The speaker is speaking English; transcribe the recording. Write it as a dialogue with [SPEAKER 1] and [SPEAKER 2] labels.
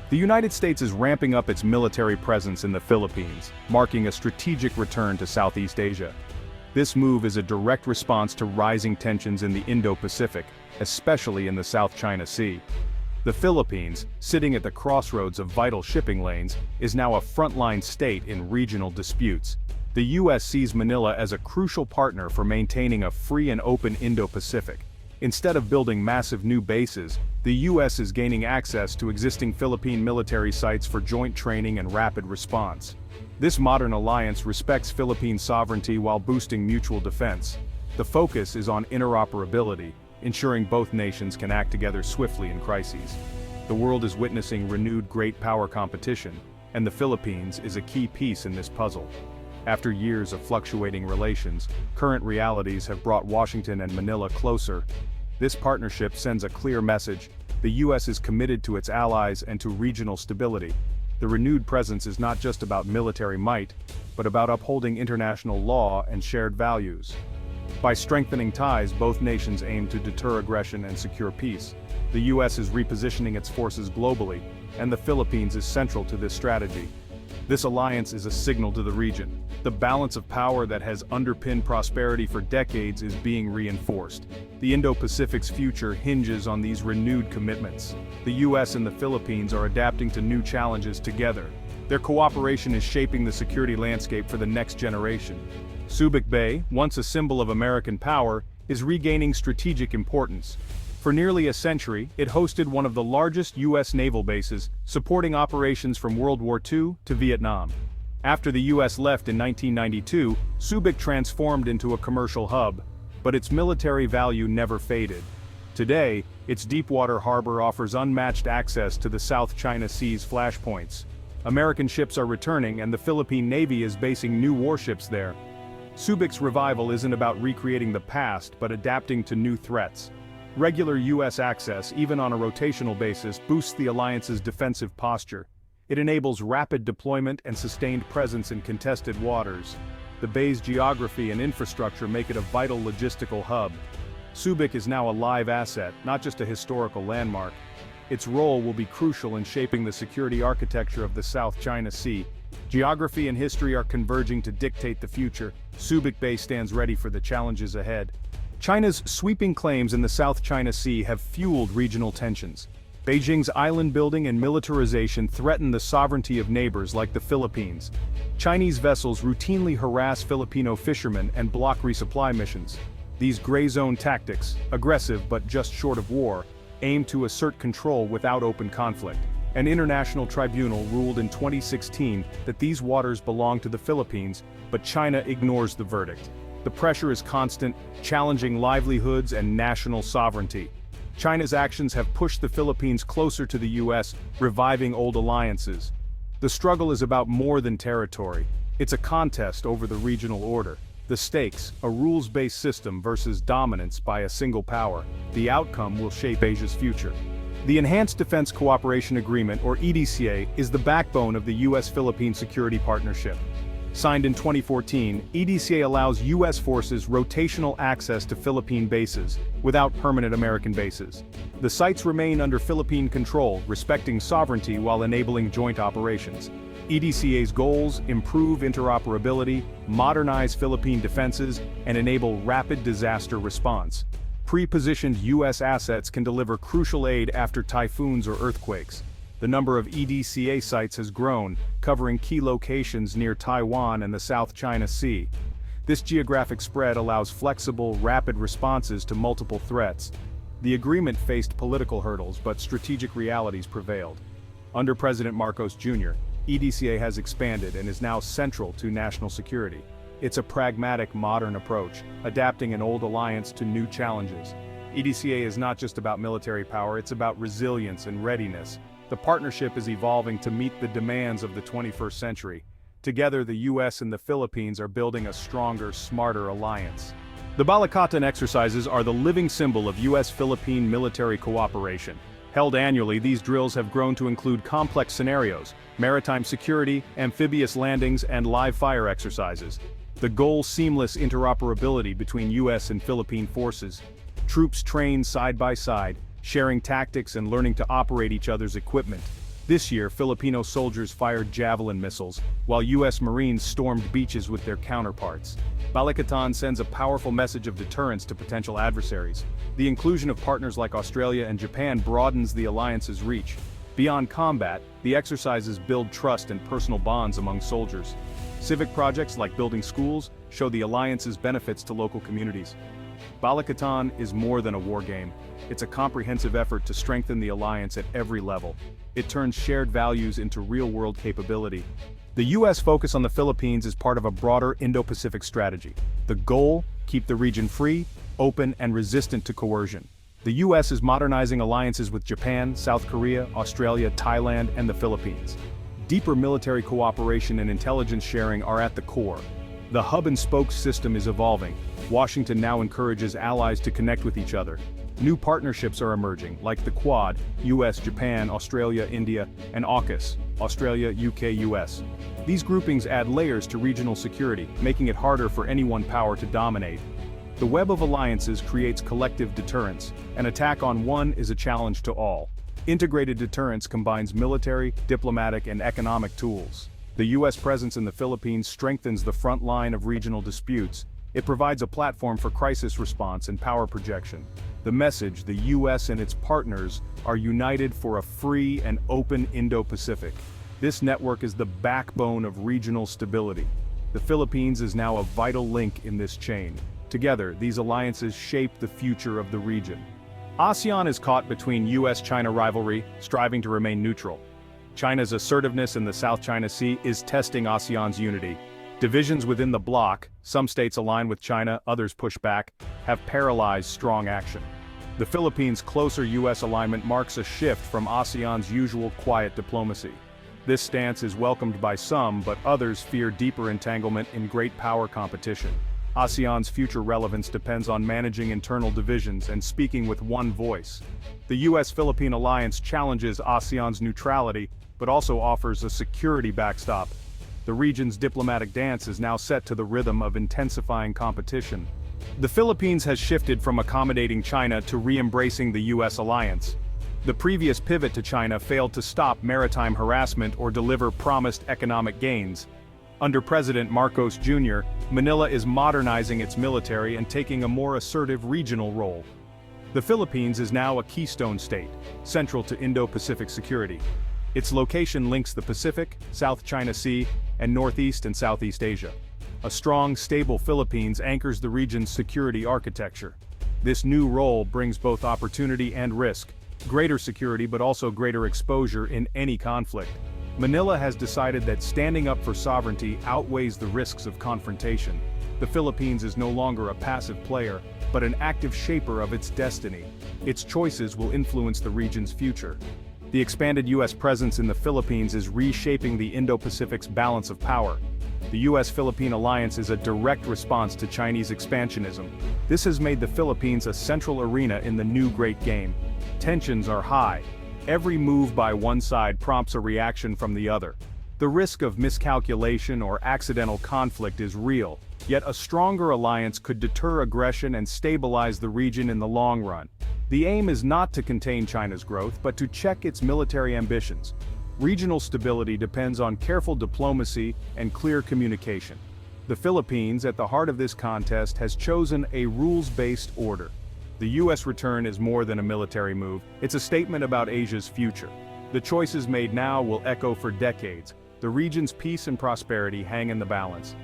[SPEAKER 1] The United States is ramping up its military presence in the Philippines, marking a strategic return to Southeast Asia. This move is a direct response to rising tensions in the Indo-Pacific, especially in the South China Sea. The Philippines, sitting at the crossroads of vital shipping lanes, is now a frontline state in regional disputes. The U.S. sees Manila as a crucial partner for maintaining a free and open Indo-Pacific. Instead of building massive new bases, the U.S. is gaining access to existing Philippine military sites for joint training and rapid response. This modern alliance respects Philippine sovereignty while boosting mutual defense. The focus is on interoperability, ensuring both nations can act together swiftly in crises. The world is witnessing renewed great power competition, and the Philippines is a key piece in this puzzle. After years of fluctuating relations, current realities have brought Washington and Manila closer. This partnership sends a clear message: the U.S. is committed to its allies and to regional stability. The renewed presence is not just about military might, but about upholding international law and shared values. By strengthening ties, both nations aim to deter aggression and secure peace. The U.S. is repositioning its forces globally, and the Philippines is central to this strategy. This alliance is a signal to the region. The balance of power that has underpinned prosperity for decades is being reinforced. The Indo-Pacific's future hinges on these renewed commitments. The U.S. and the Philippines are adapting to new challenges together. Their cooperation is shaping the security landscape for the next generation. Subic Bay, once a symbol of American power, is regaining strategic importance. For nearly a century, it hosted one of the largest U.S. naval bases, supporting operations from World War II to Vietnam. After the U.S. left in 1992, Subic transformed into a commercial hub, but its military value never faded. Today, its deepwater harbor offers unmatched access to the South China Sea's flashpoints. American ships are returning, and the Philippine Navy is basing new warships there. Subic's revival isn't about recreating the past, but adapting to new threats. Regular U.S. access, even on a rotational basis, boosts the alliance's defensive posture. It enables rapid deployment and sustained presence in contested waters. The bay's geography and infrastructure make it a vital logistical hub. Subic is now a live asset, not just a historical landmark. Its role will be crucial in shaping the security architecture of the South China Sea. Geography and history are converging to dictate the future. Subic Bay stands ready for the challenges ahead. China's sweeping claims in the South China Sea have fueled regional tensions. Beijing's island building and militarization threaten the sovereignty of neighbors like the Philippines. Chinese vessels routinely harass Filipino fishermen and block resupply missions. These gray zone tactics, aggressive but just short of war, aim to assert control without open conflict. An international tribunal ruled in 2016 that these waters belong to the Philippines, but China ignores the verdict. The pressure is constant, challenging livelihoods and national sovereignty. China's actions have pushed the Philippines closer to the U.S., reviving old alliances. The struggle is about more than territory. It's a contest over the regional order. The stakes, a rules-based system versus dominance by a single power. The outcome will shape Asia's future. The Enhanced Defense Cooperation Agreement, or EDCA, is the backbone of the U.S.-Philippine Security Partnership. Signed in 2014, EDCA allows U.S. forces rotational access to Philippine bases, without permanent American bases. The sites remain under Philippine control, respecting sovereignty while enabling joint operations. EDCA's goals: improve interoperability, modernize Philippine defenses, and enable rapid disaster response. Pre-positioned U.S. assets can deliver crucial aid after typhoons or earthquakes. The number of EDCA sites has grown, covering key locations near Taiwan and the South China Sea. This geographic spread allows flexible, rapid responses to multiple threats. The agreement faced political hurdles, but strategic realities prevailed. Under President Marcos Jr., EDCA has expanded and is now central to national security. It's a pragmatic, modern approach, adapting an old alliance to new challenges. EDCA is not just about military power, it's about resilience and readiness. The partnership is evolving to meet the demands of the 21st century. Together, the U.S. and the Philippines are building a stronger, smarter alliance. The Balikatan exercises are the living symbol of U.S.-Philippine military cooperation. Held annually, these drills have grown to include complex scenarios, maritime security, amphibious landings, and live fire exercises. The goal: seamless interoperability between U.S. and Philippine forces. Troops train side by side, sharing tactics and learning to operate each other's equipment. This year, Filipino soldiers fired javelin missiles, while U.S. Marines stormed beaches with their counterparts. Balikatan sends a powerful message of deterrence to potential adversaries. The inclusion of partners like Australia and Japan broadens the alliance's reach. Beyond combat, the exercises build trust and personal bonds among soldiers. Civic projects like building schools show the alliance's benefits to local communities. Balikatan is more than a war game. It's a comprehensive effort to strengthen the alliance at every level. It turns shared values into real-world capability. The U.S. focus on the Philippines is part of a broader Indo-Pacific strategy. The goal: keep the region free, open, and resistant to coercion. The U.S. is modernizing alliances with Japan, South Korea, Australia, Thailand, and the Philippines. Deeper military cooperation and intelligence sharing are at the core. The hub-and-spoke system is evolving. Washington now encourages allies to connect with each other. New partnerships are emerging, like the Quad, U.S., Japan, Australia, India, and AUKUS, Australia, UK, US. These groupings add layers to regional security, making it harder for any one power to dominate. The web of alliances creates collective deterrence. An attack on one is a challenge to all. Integrated deterrence combines military, diplomatic, and economic tools. The U.S. presence in the Philippines strengthens the front line of regional disputes. It provides a platform for crisis response and power projection. The message: the U.S. and its partners are united for a free and open Indo-Pacific. This network is the backbone of regional stability. The Philippines is now a vital link in this chain. Together, these alliances shape the future of the region. ASEAN is caught between U.S. China rivalry, striving to remain neutral. China's assertiveness in the South China Sea is testing ASEAN's unity. Divisions within the bloc, some states align with China, others push back, have paralyzed strong action. The Philippines' closer U.S. alignment marks a shift from ASEAN's usual quiet diplomacy. This stance is welcomed by some, but others fear deeper entanglement in great power competition. ASEAN's future relevance depends on managing internal divisions and speaking with one voice. The U.S.-Philippine alliance challenges ASEAN's neutrality, but also offers a security backstop. The region's diplomatic dance is now set to the rhythm of intensifying competition. The Philippines has shifted from accommodating China to re-embracing the U.S. alliance. The previous pivot to China failed to stop maritime harassment or deliver promised economic gains. Under President Marcos Jr., Manila is modernizing its military and taking a more assertive regional role. The Philippines is now a keystone state, central to Indo-Pacific security. Its location links the Pacific, South China Sea, and Northeast and Southeast Asia. A strong, stable Philippines anchors the region's security architecture. This new role brings both opportunity and risk, greater security but also greater exposure in any conflict. Manila has decided that standing up for sovereignty outweighs the risks of confrontation. The Philippines is no longer a passive player, but an active shaper of its destiny. Its choices will influence the region's future. The expanded U.S. presence in the Philippines is reshaping the Indo-Pacific's balance of power. The U.S.-Philippine alliance is a direct response to Chinese expansionism. This has made the Philippines a central arena in the new Great Game. Tensions are high. Every move by one side prompts a reaction from the other. The risk of miscalculation or accidental conflict is real, yet a stronger alliance could deter aggression and stabilize the region in the long run. The aim is not to contain China's growth, but to check its military ambitions. Regional stability depends on careful diplomacy and clear communication. The Philippines, at the heart of this contest, has chosen a rules-based order. The U.S. return is more than a military move, it's a statement about Asia's future. The choices made now will echo for decades. The region's peace and prosperity hang in the balance.